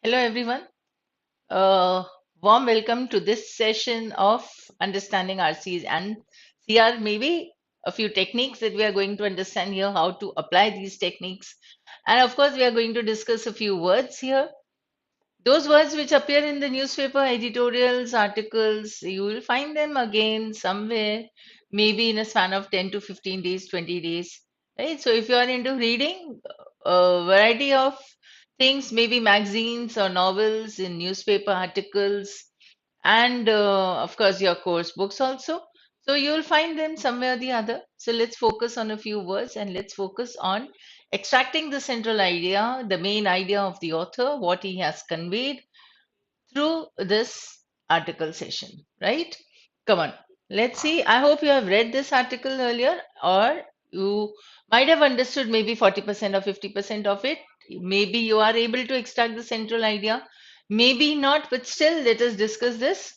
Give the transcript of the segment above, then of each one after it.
Hello, everyone. Uh, Warm welcome to this session of Understanding RCs and CR. Maybe a few techniques that we are going to understand here, how to apply these techniques. And of course, we are going to discuss a few words here. Those words which appear in the newspaper editorials, articles, you will find them again somewhere, maybe in a span of 10 to 15 days, 20 days. Right? So if you are into reading a variety of things, maybe magazines or novels in newspaper articles, and of course your course books also. So you'll find them somewhere or the other. So let's focus on a few words and let's focus on extracting the central idea, the main idea of the author, what he has conveyed through this article session, right? Come on, let's see. I hope you have read this article earlier, or you might have understood maybe 40% or 50% of it. Maybe you are able to extract the central idea, maybe not, but still, let us discuss this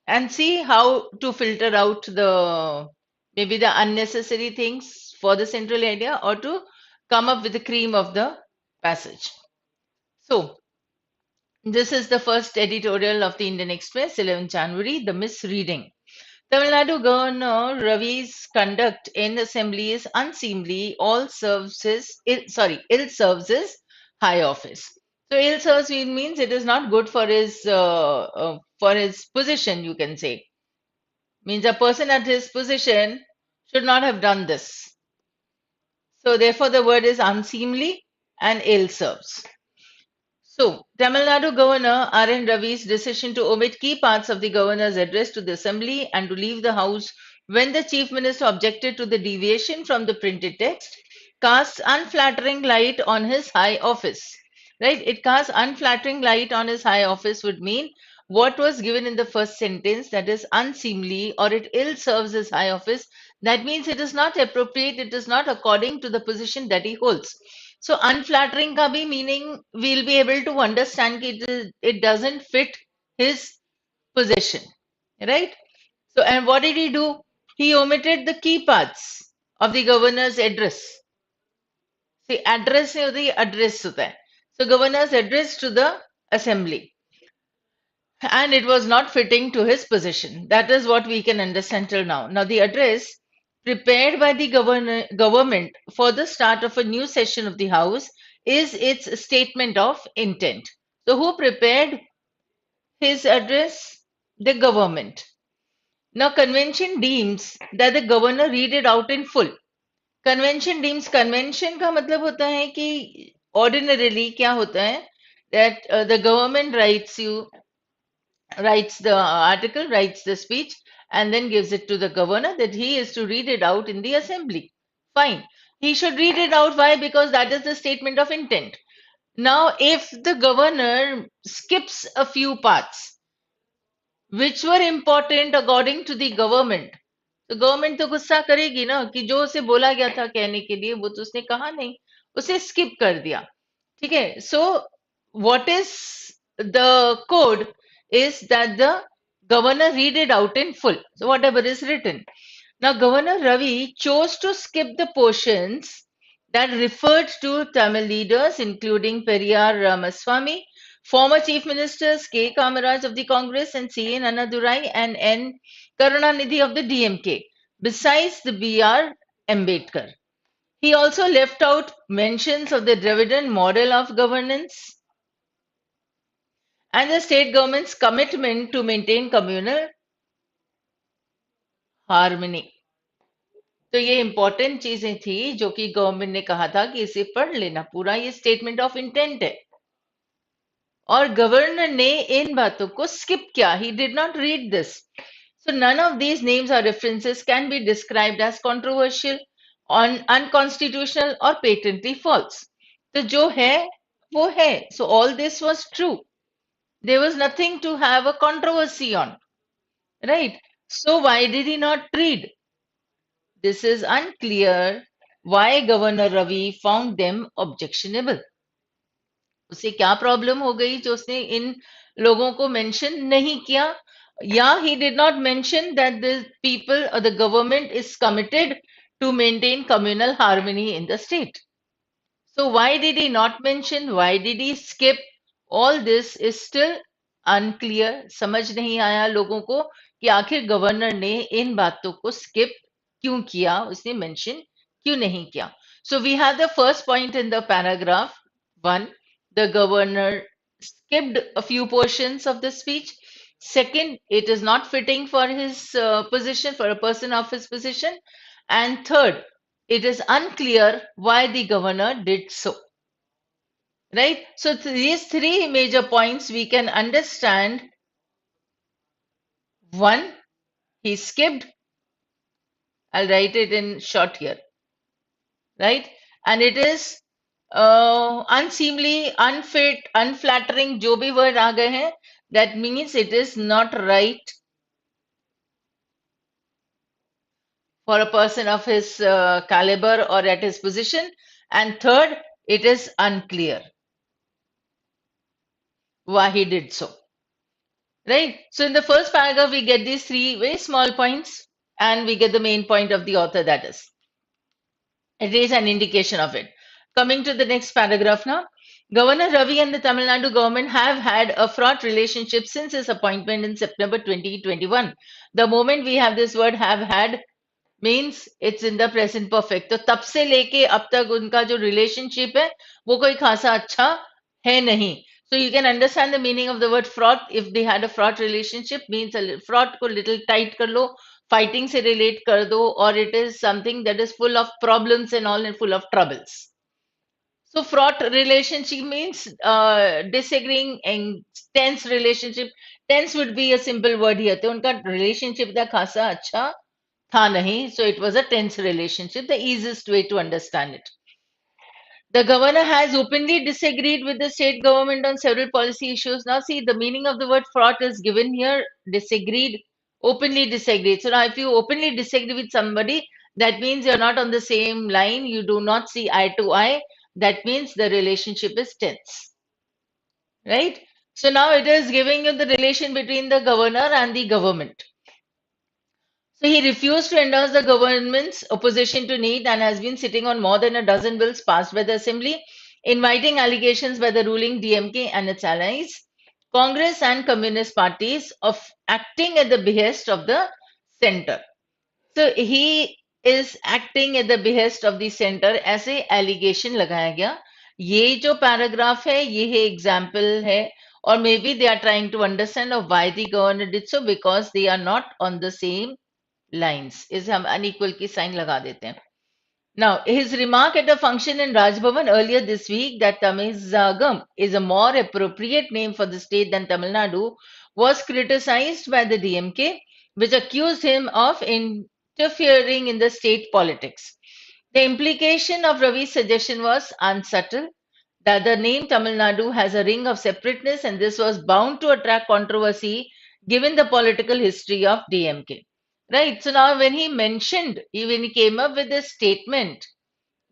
and see how to filter out the maybe the unnecessary things for the central idea or to come up with the cream of the passage. So, this is the first editorial of the Indian Express, 11 January, the misreading. Tamil Nadu Governor Ravi's conduct in assembly is unseemly. All serves his, ill serves his high office. So ill serves means it is not good for his position. You can say means a person at his position should not have done this. So therefore, the word is unseemly and ill serves. So, Tamil Nadu Governor R.N. Ravi's decision to omit key parts of the governor's address to the assembly and to leave the house when the chief minister objected to the deviation from the printed text casts unflattering light on his high office. Right? It casts unflattering light on his high office would mean what was given in the first sentence, that is unseemly, or it ill serves his high office. That means it is not appropriate, it is not according to the position that he holds. So unflattering ka bhi meaning we'll be able to understand that it doesn't fit his position, right? So and what did he do? He omitted the key parts of the governor's address. See, address है the address होता है. So governor's address to the assembly, and it was not fitting to his position. That is what we can understand till now. Now the address prepared by the government for the start of a new session of the House is its statement of intent. So, who prepared his address? The government. Now, convention deems that the governor read it out in full. Convention deems, convention का मतलब होता है कि ordinarily क्या होता है that the government writes the article, writes the speech, and then gives it to the governor that he is to read it out in the assembly. Fine. He should read it out. Why? Because that is the statement of intent. Now, if the governor skips a few parts which were important according to the government, तो government तो गुस्सा करेगी ना कि जो उसे बोला गया था कहने के लिए वो तो उसने कहा नहीं, उसे स्किप कर दिया. ठीक है. So what is the code is that the governor read it out in full. So whatever is written. Now Governor Ravi chose to skip the portions that referred to Tamil leaders, including Periyar Ramaswamy, former Chief Ministers K. Kamaraj of the Congress and C. N. Annadurai and N. Karunanidhi of the DMK, besides the B.R. Ambedkar. He also left out mentions of the Dravidian model of governance and the state government's commitment to maintain communal harmony. तो ये important चीजें थी जो कि government ने कहा था कि इसे पढ़ लेना, पूरा ये स्टेटमेंट ऑफ इंटेंट है. और गवर्नर ने इन बातों को स्किप किया. He did not read this. So none of these names or references can be described as controversial, unconstitutional or patently false. तो जो है वो है. So all this was true. There was nothing to have a controversy on. Right? So why did he not read? This is unclear why Governor Ravi found them objectionable. उसे क्या problem हो गई जो उसने इन लोगों को मेंशन नहीं किया, या he did not mention that the people or the government is committed to maintain communal harmony in the state. So why did he not mention? Why did he skip? all this is still unclear. समझ नहीं आया लोगों को कि आखिर governor ने इन बातों को skip क्यों किया, उसने mention क्यों नहीं किया. So we have the first point in the paragraph 1, the governor skipped a few portions of the speech. Second, it is not fitting for his position, for a person of his position. And third, it is unclear why the governor did so. Right? So these three major points we can understand. One, he skipped. I'll write it in short here. Right? And it is unseemly, unfit, unflattering, जो भी word आ गए हैं, that means it is not right for a person of his caliber or at his position. And third, it is unclear why he did so. Right? So in the first paragraph, we get these three very small points and we get the main point of the author, that is. It is an indication of it. Coming to the next paragraph now. Governor Ravi and the Tamil Nadu government have had a fraught relationship since his appointment in September 2021. The moment we have this word have had, means it's in the present perfect. तो तब से लेके अब तक उनका जो relationship है वो कोई खासा अच्छा है नहीं. सो you can understand the meaning of the word fraud. If they had a fraud relationship means fraud को लिटिल टाइट कर लो, फाइटिंग से रिलेट कर दो, और it is something that is full of problems and all and full of troubles. So fraught relationship means disagreeing and tense relationship. Tense would be a simple word here. तो उनका relationship था खासा अच्छा था नहीं. So it was a tense relationship. The easiest way to understand it. The governor has openly disagreed with the state government on several policy issues. Now, see, the meaning of the word fraught is given here. Disagreed, openly disagreed. So now, if you openly disagree with somebody, that means you're not on the same line. You do not see eye to eye. That means the relationship is tense, right? So now it is giving you the relation between the governor and the government. So he refused to endorse the government's opposition to NEET and has been sitting on more than a dozen bills passed by the assembly, inviting allegations by the ruling DMK and its allies, Congress and Communist parties of acting at the behest of the center. So he is acting at the behest of the center. ऐसे allegation लगाया गया. ये जो paragraph है, ये है example है, or maybe they are trying to understand of why the governor did so, because they are not on the same lines. इसे हम unequal की sign लगा देते हैं. Now, his remark at a function in Raj Bhavan earlier this week that Tamizagam is a more appropriate name for the state than Tamil Nadu was criticized by the DMK, which accused him of interfering in the state politics. The implication of Ravi's suggestion was unsubtle, that the name Tamil Nadu has a ring of separateness and this was bound to attract controversy given the political history of DMK. Right. So now when he mentioned, when he came up with this statement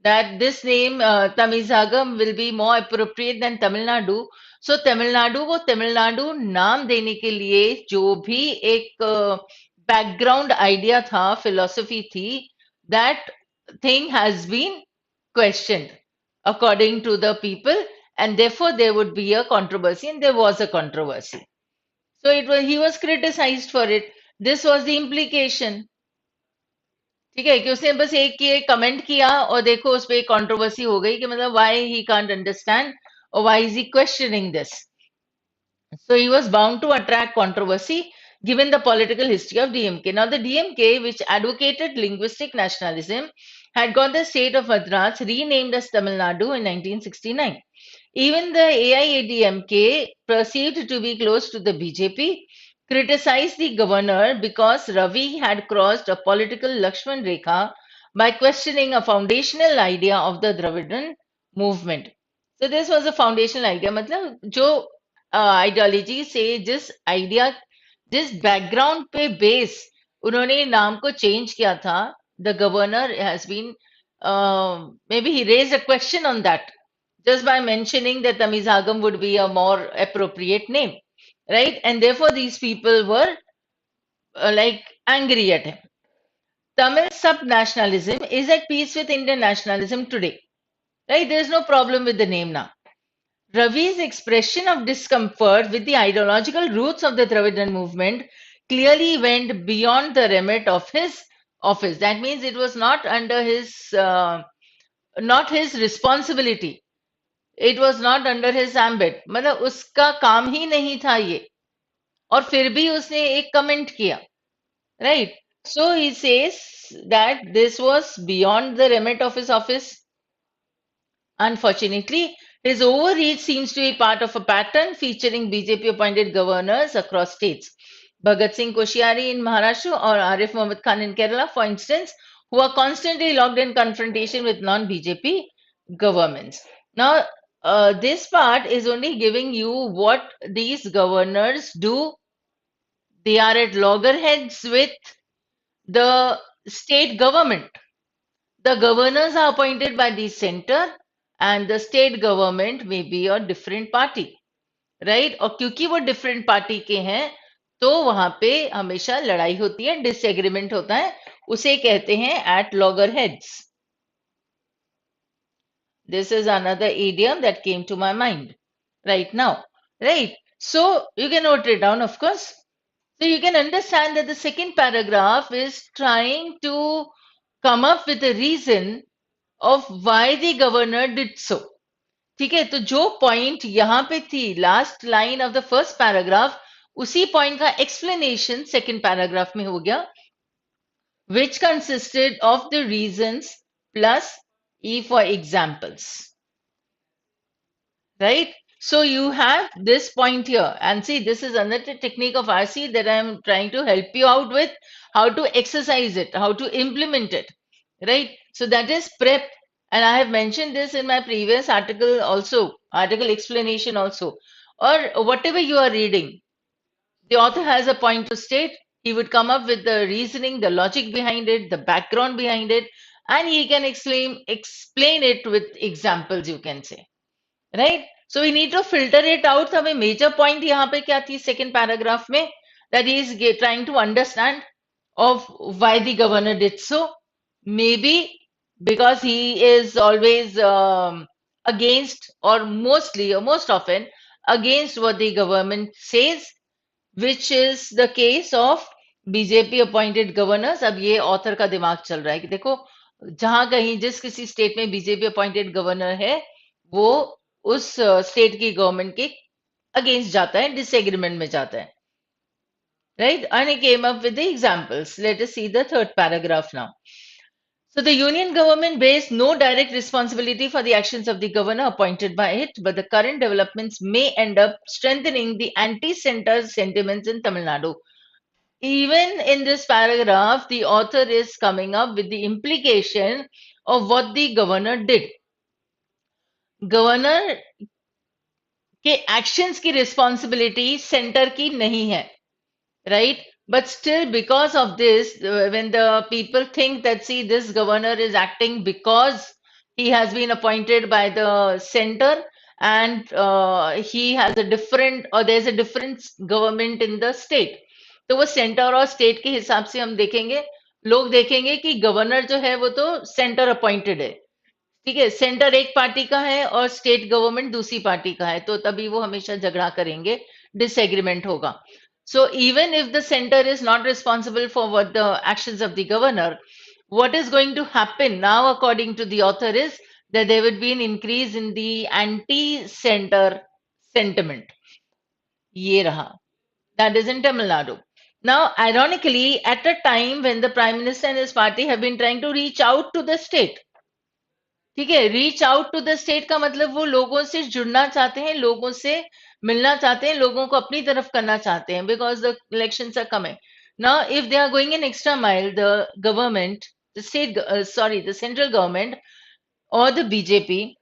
that this name Tamizagam will be more appropriate than Tamil Nadu. So Tamil Nadu को Tamil Nadu नाम देने के लिए जो भी एक background idea था, philosophy थी, that thing has been questioned according to the people, and therefore there would be a controversy, and there was a controversy. So he was criticized for it. This was the implication. ठीक है कि उसने बस एक ये comment किया और देखो उस पर कंट्रोवर्सी हो गई कि मतलब why he can't understand or why is he questioning this. So he was bound to attract controversy given the political history of DMK. Now the DMK, which advocated linguistic nationalism, had got the state of Madras renamed as Tamil Nadu in 1969. Even the AIADMK, perceived to be close to the BJP, criticized the governor because Ravi had crossed a political Lakshman Rekha by questioning a foundational idea of the Dravidian movement. So this was a foundational idea. मतलब जो ideology से जिस idea जिस background पे base उन्होंने नाम को change किया था, the governor has been maybe he raised a question on that just by mentioning that Tamizagam would be a more appropriate name, right? And therefore these people were like angry at him. Tamil sub-nationalism is at peace with Indian nationalism today, right? There is no problem with the name now. Ravi's expression of discomfort with the ideological roots of the Dravidian movement clearly went beyond the remit of his office. That means it was not under his not his responsibility. It was not under his ambit. मतलब उसका काम ही नहीं था ये, और फिर भी उसने एक कमेंट किया, right? So he says that this was beyond the remit of his office. Unfortunately, his overreach seems to be part of a pattern featuring BJP appointed governors across states. Bhagat Singh Koshyari in Maharashtra or Arif Mohammad Khan in Kerala, for instance, who are constantly locked in confrontation with non BJP governments. Now, this part is only giving you what these governors do. They are at loggerheads with the state government. The governors are appointed by the center and the state government may be a different party, right? और क्योंकि वो different party के हैं तो वहां पे हमेशा लड़ाई होती है, disagreement होता है, उसे कहते हैं at loggerheads. This is another idiom that came to my mind right now, right? So you can note it down, of course. So you can understand that the second paragraph is trying to come up with a reason of why the governor did so. ठीक है, तो जो point यहाँ पे थी last line of the first paragraph, उसी point का explanation second paragraph में हो गया, which consisted of the reasons plus E for examples. Right? So you have this point here, and see, this is another technique of RC that I'm trying to help you out with, how to exercise it, how to implement it, right? So that is prep, and I have mentioned this in my previous article also, article explanation also, or whatever you are reading. The author has a point to state, he would come up with the reasoning, the logic behind it, the background behind it, and he can explain it with examples, you can say. Right? So we need to filter it out. हमें major point यहाँ पे क्या थी second paragraph में, that he is trying to understand of why the governor did so. Maybe because he is always against, or mostly or most often against what the government says, which is the case of BJP appointed governors. अब ये author का दिमाग चल रहा है कि देखो, जहां कहीं जिस किसी स्टेट में बीजेपी अपॉइंटेड गवर्नर है, वो उस स्टेट की गवर्नमेंट के अगेंस्ट जाता है, डिसएग्रीमेंट में जाता है, right? And he came up with the examples. Let us see the third paragraph now. So the union government bears no direct responsibility for the actions of the governor appointed by it, but the current developments may end up strengthening the anti-center sentiments in Tamil Nadu. Even in this paragraph, the author is coming up with the implication of what the governor did. Governor के actions की responsibility centre की नहीं है, right? But still, because of this, when the people think that, see, this governor is acting because he has been appointed by the center, and he has a different, or there's a different government in the state, तो वो centre और state के हिसाब से हम देखेंगे, लोग देखेंगे कि गवर्नर जो है वो तो सेंटर अपॉइंटेड है, ठीक है, सेंटर एक पार्टी का है और स्टेट गवर्नमेंट दूसरी पार्टी का है, तो तभी वो हमेशा झगड़ा करेंगे, डिसएग्रीमेंट होगा. So even if the center is not responsible for what the actions of the governor, what is going to happen now, according to the author, is that there would be an increase in the anti-center sentiment. ये रहा. That is in Tamil Nadu. Now, ironically, at a time when the Prime Minister and his party have been trying to reach out to the state, ठीक है, reach out to the state का मतलब वो लोगों से जुड़ना चाहते हैं, लोगों से मिलना चाहते हैं, लोगों को अपनी तरफ करना चाहते हैं, because the elections are coming. Now if they are going an extra mile, the government, the state, sorry, the central government or the BJP,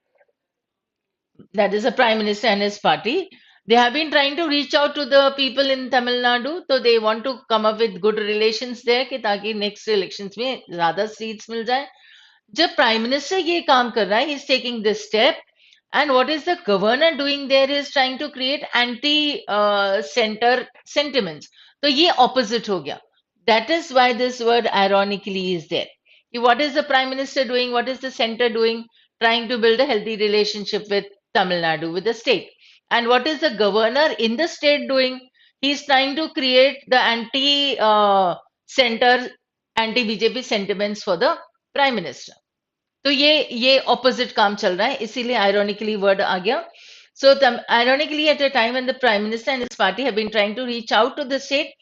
that is the Prime Minister and his party, they have been trying to reach out to the people in Tamil Nadu, so they want to come up with good relations there कि ताकि next elections में ज्यादा seats मिल जाए. जब prime minister ये काम कर रहा है, he is taking this step, and what is the governor doing there, is trying to create anti centre sentiments. तो ये ऑपोजिट हो गया. That is why this word ironically is there. कि what is the prime minister doing, what is the centre doing, trying to build a healthy relationship with Tamil Nadu, with the state. And what is the governor in the state doing? He's trying to create the center, anti BJP sentiments for the prime minister. तो ये opposite काम चल रहा है, इसीलिए ironically word आ गया. So ironically, at a time when the prime minister and his party have been trying to reach out to the state,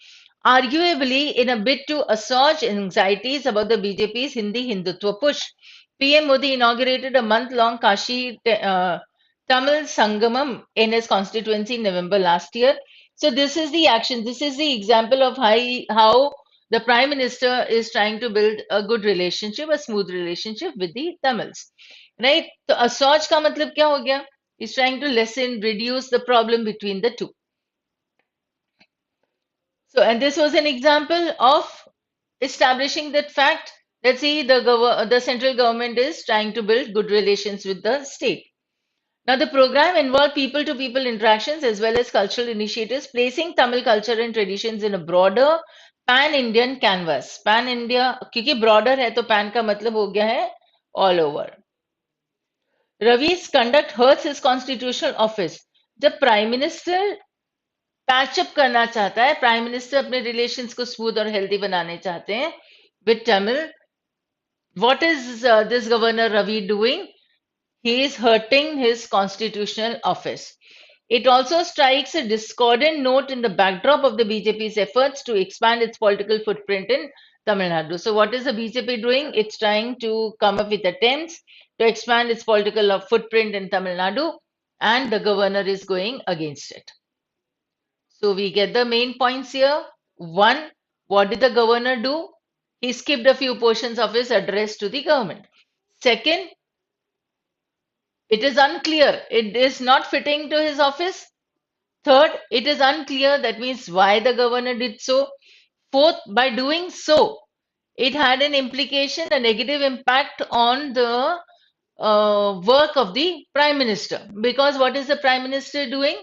arguably in a bid to assuage anxieties about the BJP's Hindi Hindutva push, PM Modi inaugurated a month-long Kashi Tamil Sangamam in his constituency in November last year. So this is the action. This is the example of how the Prime Minister is trying to build a good relationship, a smooth relationship with the Tamils. Right? So assuage का मतलब क्या हो गया? He's trying to lessen, reduce the problem between the two. So, and this was an example of establishing that fact that see the central government is trying to build good relations with the state. Now, the program involved people-to-people interactions as well as cultural initiatives, placing Tamil culture and traditions in a broader pan-Indian canvas. Pan-India, क्योंकि broader है तो pan का मतलब हो गया है all over. Ravi's conduct hurts his constitutional office. The Prime Minister patch up करना चाहता है, प्राइम मिनिस्टर अपने रिलेशंस को स्मूथ और हेल्दी बनाने चाहते हैं with Tamil. What is this governor Ravi doing? He is hurting his constitutional office. It also strikes a discordant note in the backdrop of the BJP's efforts to expand its political footprint in Tamil Nadu. So, what is the BJP doing? It's trying to come up with attempts to expand its political footprint in Tamil Nadu, and the governor is going against it. So we get the main points here. One, what did the governor do? He skipped a few portions of his address to the government. Second, it is unclear. It is not fitting to his office. Third, it is unclear. That means why the governor did so. Fourth, by doing so, it had an implication, a negative impact on the work of the prime minister. Because what is the prime minister doing?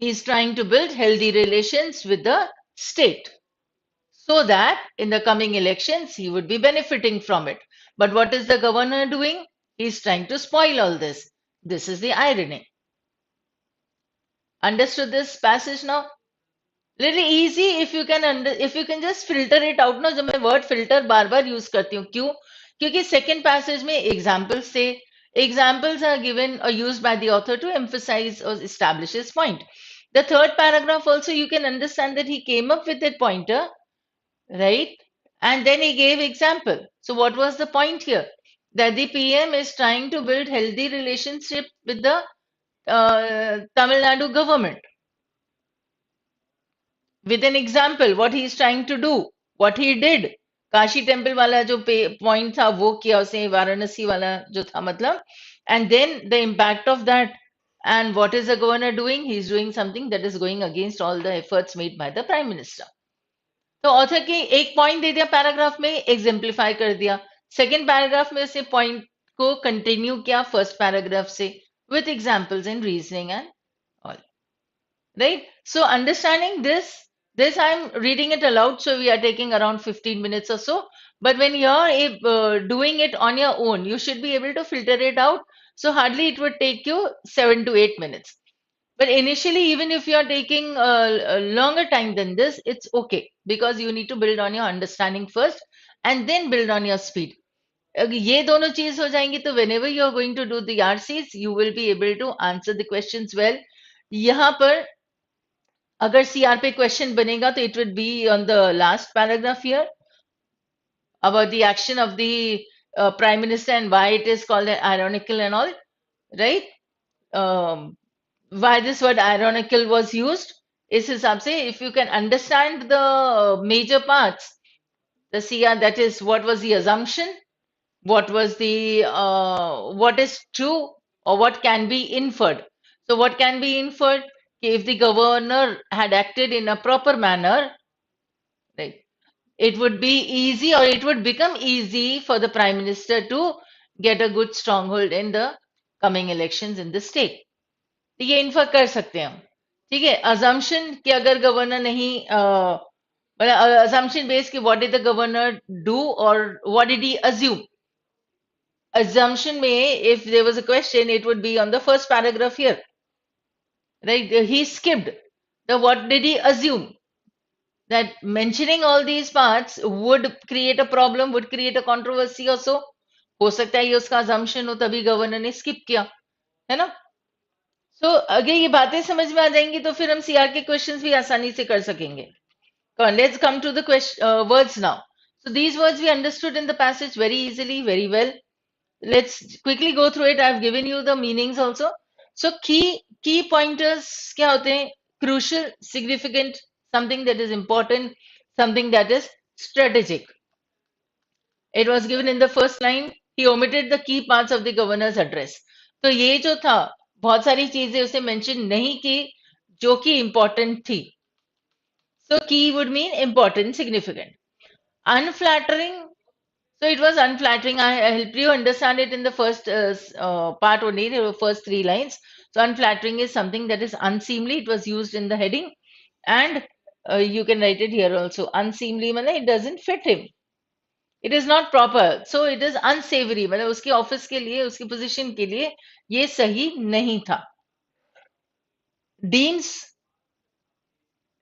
He is trying to build healthy relations with the state so that in the coming elections he would be benefiting from it. But what is the governor doing? He is trying to spoil all this. This is the irony. Understood this passage now? Little easy if you can just filter it out. No, जब मैं word filter बार बार use करती हूँ, क्यों? क्योंकि second passage में examples से examples are given or used by the author to emphasize or establish his point. The third paragraph also you can understand that he came up with that pointer, right? And then he gave example. So what was the point here? That the PM is trying to build healthy relationship with the Tamil Nadu government. With an example, what he is trying to do, what he did. Kashi temple वाला जो point था वो किया उसने, वाराणसी वाला जो था मतलब, and then the impact of that. And what is the governor doing? He is doing something that is going against all the efforts made by the prime minister. तो ऑथर की एक पॉइंट दे दिया पैराग्राफ में, एग्जेम्पलीफाई कर दिया. Second paragraph में से point को कंटिन्यू किया फर्स्ट पैराग्राफ से with examples in reasoning and all. Right? So understanding this I'm reading it aloud, so we are taking around 15 minutes or so. But when you're doing it on your own, you should be able to filter it out. So hardly it would take you 7 to 8 minutes. But initially, even if you are taking a longer time than this, it's okay because you need to build on your understanding first and then build on your speed. अगर ये दोनों चीज हो जाएंगी तो whenever you are going to do the RCs, you will be able to answer the questions well. यहाँ पर अगर CR पे question बनेगा तो it would be on the last paragraph here about the action of the Prime Minister and why it is called ironical and all, right? Why this word ironical was used is हिसाब से if you can understand the major parts, the CR, that is what was the assumption, what was the what is true or what can be inferred. So what can be inferred? If the governor had acted in a proper manner, right, it would be easy or it would become easy for the prime minister to get a good stronghold in the coming elections in the state. तो ये infer कर सकते हैं हम, ठीक है. Assumption कि अगर गवर्नर नहीं अजम्पशन बेस्ड कि what did the governor do और what did he assume, Assumption may, if there was a question, it would be on the first paragraph here, right? He skipped. The what did he assume? That mentioning all these parts would create a problem, would create a controversy or so. हो सकता है ये उसका assumption हो तभी governor ने skip किया, है ना? So अगर ये बातें समझ में आ जाएंगी तो फिर हम सीआर के क्वेश्चंस भी आसानी से कर सकेंगे. Come on, let's come to the question, words now. So these words we understood in the passage very easily, very well. Let's quickly go through it. I've given you the meanings also. So key pointers क्या होते हैं? Crucial, significant, something that is important, something that is strategic. It was given in the first line. He omitted the key parts of the governor's address. तो ये जो था बहुत सारी चीजें उसे मेंशन नहीं की जो कि important थी. So key would mean important, significant. Unflattering. So it was unflattering. I helped you understand it in the first part only, the first three lines. So unflattering is something that is unseemly. It was used in the heading, and you can write it here also. Unseemly means it doesn't fit him. It is not proper. So it is unsavory. मतलब उसके office के लिए, उसकी position के लिए ये सही नहीं था. Deems.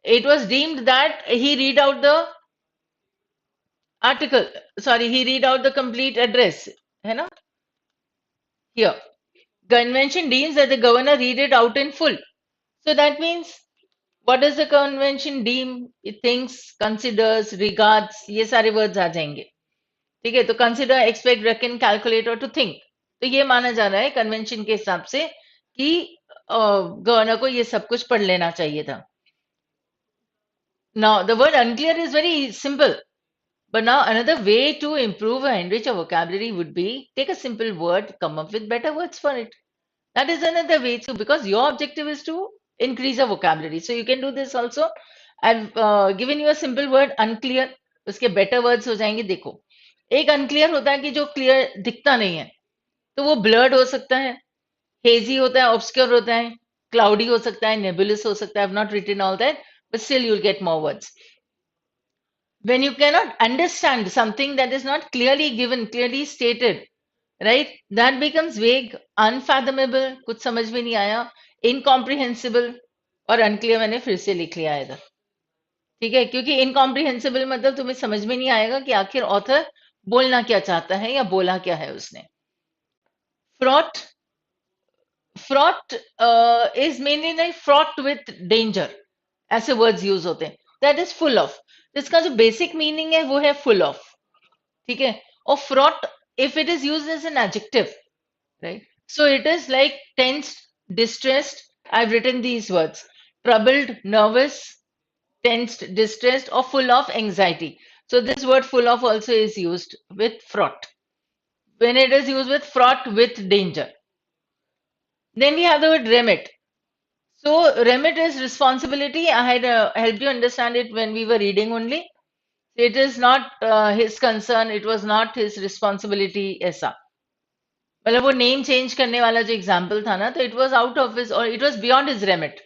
It was deemed that he read out the article. Sorry, he read out the complete address. है ना? Here. Convention deems that the governor read it out in full. So that means what does the convention deem? It thinks, considers, regards. ये सारे words आ जाएंगे. ठीक है, तो consider, expect, reckon, calculate और to think. तो ये माना जा रहा है कन्वेंशन के हिसाब से कि गवर्नर को ये सब कुछ पढ़ लेना चाहिए था. Now the word unclear is very simple. But now another way to improve or enrich a vocabulary would be take a simple word, come up with better words for it. That is another way to, because your objective is to increase your vocabulary. So you can do this also. I've given you a simple word unclear. उसके better words हो जाएंगे. देखो, एक unclear होता है कि जो clear दिखता नहीं है, तो वो blurred हो सकता है, hazy होता है, obscure होता है, cloudy हो सकता है, nebulous हो सकता है. I've not written all that, but still you'll get more words. When you cannot understand something that is not clearly given, clearly stated, right? That becomes vague, unfathomable, कुछ समझ में नहीं आया, incomprehensible और unclear मैंने फिर से लिख लिया है इधर. ठीक है, क्योंकि incomprehensible मतलब तुम्हें समझ में नहीं आएगा कि आखिर ऑथर बोलना क्या चाहता है या बोला क्या है उसने. Fraught, fraught is mainly like fraught with danger. ऐसे words use होते हैं. That is full of. इसका जो basic meaning है वो है full of. ठीक है, और fraught if it is used as an adjective, right? So it is like tensed, distressed. I've written these words: troubled, nervous, tensed, distressed, or full of anxiety. So this word full of also is used with fraught. When it is used with fraught with danger. Then we have the word remit. So remit is responsibility. I had helped you understand it when we were reading only. It is not his concern. It was not his responsibility. ऐसा मतलब वो name change करने वाला जो example था ना, तो it was out of his और it was beyond his remit.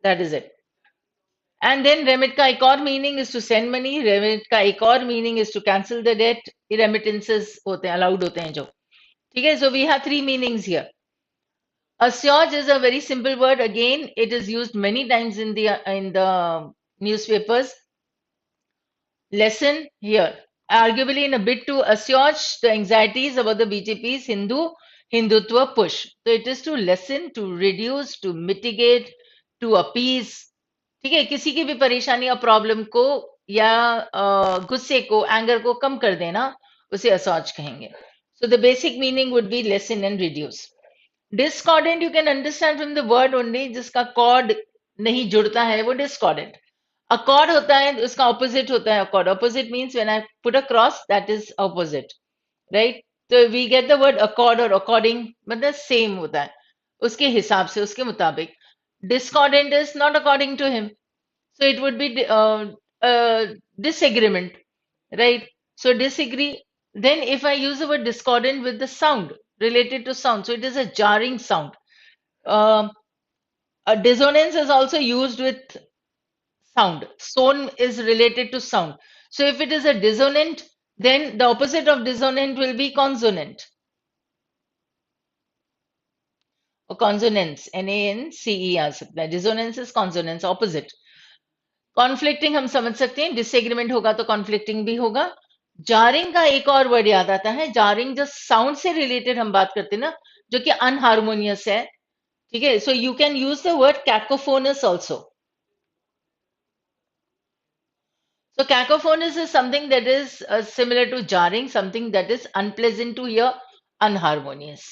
That is it. And then remit का एक और meaning is to send money. Remit का एक और meaning is to cancel the debt. Remittances होते हैं, अलाउड होते हैं जो. ठीक है, so we have three meanings here. Assuage is a very simple word. Again, it is used many times in the newspapers. Lesson here, arguably in a bid to assuage the anxieties about the BJP's Hindutva push. So it is to lessen, to reduce, to mitigate, to appease. ठीक है, किसी की भी परेशानी या problem को या गुस्से को, एंगर को कम कर देना, उसे assuage कहेंगे. So the basic meaning would be lessen and reduce. Discordant you can understand from the word only, जिसका chord नहीं जुड़ता है वो discordant. Accord होता है, उसका opposite होता है accord. Opposite means when I put a cross, that is opposite, right? So we get the word accord or according, मतलब same होता है, उसके हिसाब से, उसके मुताबिक. Discordant is not according to him, so it would be disagreement, right? So disagree. Then if I use the word discordant with the sound, related to sound, so it is a jarring sound. A dissonance is also used with sound. Tone is related to sound. So if it is a dissonant, then the opposite of dissonant will be consonant. और consonance NANCE आ सकता है. Dissonance is consonance, opposite. Conflicting हम समझ सकते हैं, disagreement होगा तो conflicting भी होगा. जारिंग का एक और वर्ड याद आता है. जारिंग जो साउंड से रिलेटेड हम बात करते हैं ना, जो कि अनहार्मोनियस है. ठीक है, so you can use the word cacophonous also. So cacophonous is something that is similar to jarring, something that is unpleasant to hear, unharmonious,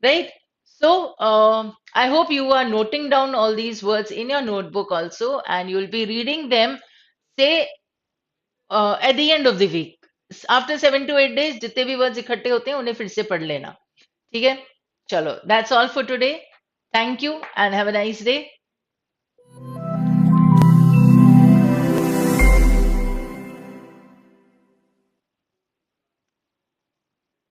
right? So I hope you are noting down all these words in your notebook also, and you will be reading them, say, at the end of the week. After 7 to 8 days, जितने भी words इकट्ठे होते हैं उन्हें फिर से पढ़ लेना. ठीक है? चलो, that's all for today. Thank you and have a nice day.